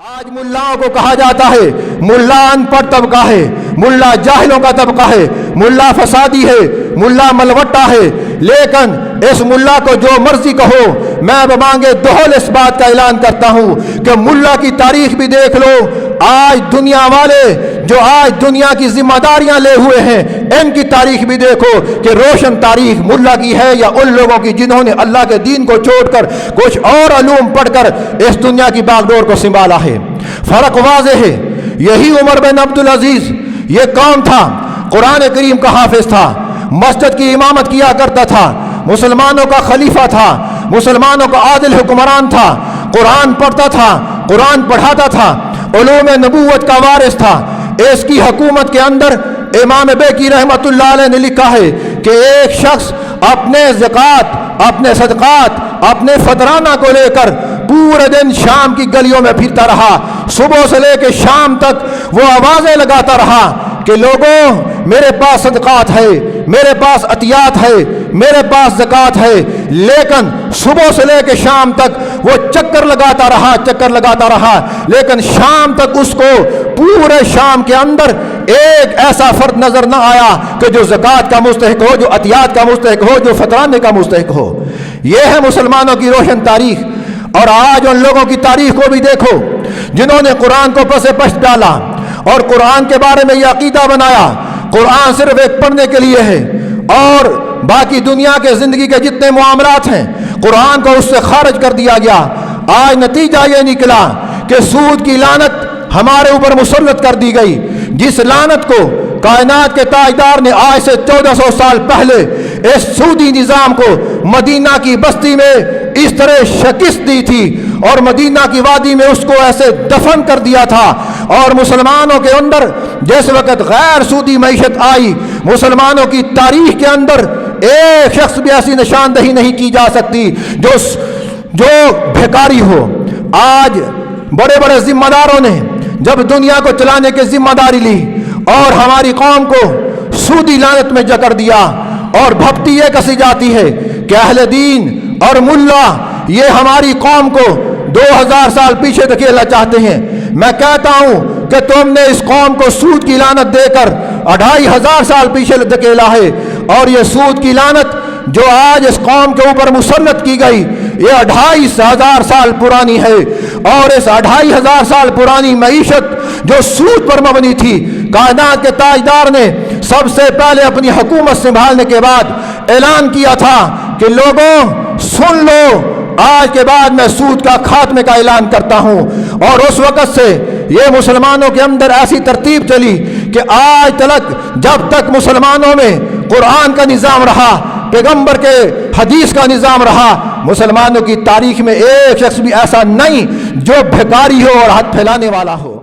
آج ملاؤں کو کہا جاتا ہے ملا ان پڑھ طبقہ ہے، ملا جاہلوں کا طبقہ ہے، ملا فسادی ہے، ملا ملوٹا ہے، لیکن اس ملا کو جو مرضی کہو، میں بمانگے دہل اس بات کا اعلان کرتا ہوں کہ ملا کی تاریخ بھی دیکھ لو۔ آج دنیا والے جو آج دنیا کی ذمہ داریاں لے ہوئے ہیں، ان کی تاریخ بھی دیکھو کہ روشن تاریخ ملا کی ہے یا ان لوگوں کی جنہوں نے اللہ کے دین کو چھوڑ کر کچھ اور علوم پڑھ کر اس دنیا کی باغ ڈور کو سنبھالا ہے۔ فرق واضح ہے۔ یہی عمر بن عبدالعزیز یہ کون تھا؟ قرآن کریم کا حافظ تھا، مسجد کی امامت کیا کرتا تھا، مسلمانوں کا خلیفہ تھا، مسلمانوں کا عادل حکمران تھا، قرآن پڑھتا تھا، قرآن پڑھاتا تھا، علوم نبوت کا وارث تھا۔ اس کی حکومت کے اندر امام بیکی رحمت اللہ علیہ نے لکھا ہے کہ ایک شخص اپنے زکوٰۃ، اپنے صدقات، اپنے فطرانہ کو لے کر پورے دن شام کی گلیوں میں پھرتا رہا، صبح سے لے کے شام تک وہ آوازیں لگاتا رہا کہ لوگوں میرے پاس صدقات ہے، میرے پاس عطیات ہے، میرے پاس زکوٰۃ ہے، لیکن صبح سے لے کے شام تک وہ چکر لگاتا رہا، لیکن شام تک اس کو پورے شام کے اندر ایک ایسا فرد نظر نہ آیا کہ جو زکوٰۃ کا مستحق ہو، جو عطیات کا مستحق ہو، جو فطرانے کا مستحق ہو۔ یہ ہے مسلمانوں کی روشن تاریخ۔ اور آج ان لوگوں کی تاریخ کو بھی دیکھو جنہوں نے قرآن کو پس پشت ڈالا اور قرآن کے بارے میں یہ عقیدہ بنایا قرآن صرف ایک پڑھنے کے لیے ہے اور باقی دنیا کے زندگی کے جتنے معاملات ہیں قرآن کو اس سے خارج کر دیا گیا۔ آج نتیجہ یہ نکلا کہ سود کی لعنت ہمارے اوپر مسلط کر دی گئی، جس لعنت کو کائنات کے تاجدار نے آج سے 1400 سال پہلے اس سودی نظام کو مدینہ کی بستی میں اس طرح شکست دی تھی اور مدینہ کی وادی میں اس کو ایسے دفن کر دیا تھا۔ اور مسلمانوں کے اندر جس وقت غیر سودی معیشت آئی، مسلمانوں کی تاریخ کے اندر ایک شخص بھی ایسی نشاندہی نہیں کی جا سکتی جو بھیکاری ہو۔ آج بڑے بڑے ذمہ داروں نے جب دنیا کو چلانے کی ذمہ داری لی اور ہماری قوم کو سودی لعنت میں جکڑ دیا، اور بھپتی یہ کسی جاتی ہے کہ اہل دین اور ملا یہ ہماری قوم کو 2000 سال پیچھے دھکیلنا چاہتے ہیں۔ میں کہتا ہوں کہ تم نے اس قوم کو سود کی لعنت دے کر 2500 سال پیچھے دھکیلا ہے، اور یہ سود کی لعنت جو آج اس قوم کے اوپر مسلط کی گئی یہ 2500 سال پرانی ہے، اور اس 2500 سال پرانی معیشت جو سود پر مبنی تھی، کائنات کے تاجدار نے سب سے پہلے اپنی حکومت سنبھالنے کے بعد اعلان کیا تھا کہ لوگوں سن لو، آج کے بعد میں سود کا خاتمے کا اعلان کرتا ہوں۔ اور اس وقت سے یہ مسلمانوں کے اندر ایسی ترتیب چلی کہ آج تک جب تک مسلمانوں میں قرآن کا نظام رہا، پیغمبر کے حدیث کا نظام رہا، مسلمانوں کی تاریخ میں ایک شخص بھی ایسا نہیں جو بھیکاری ہو اور ہاتھ پھیلانے والا ہو۔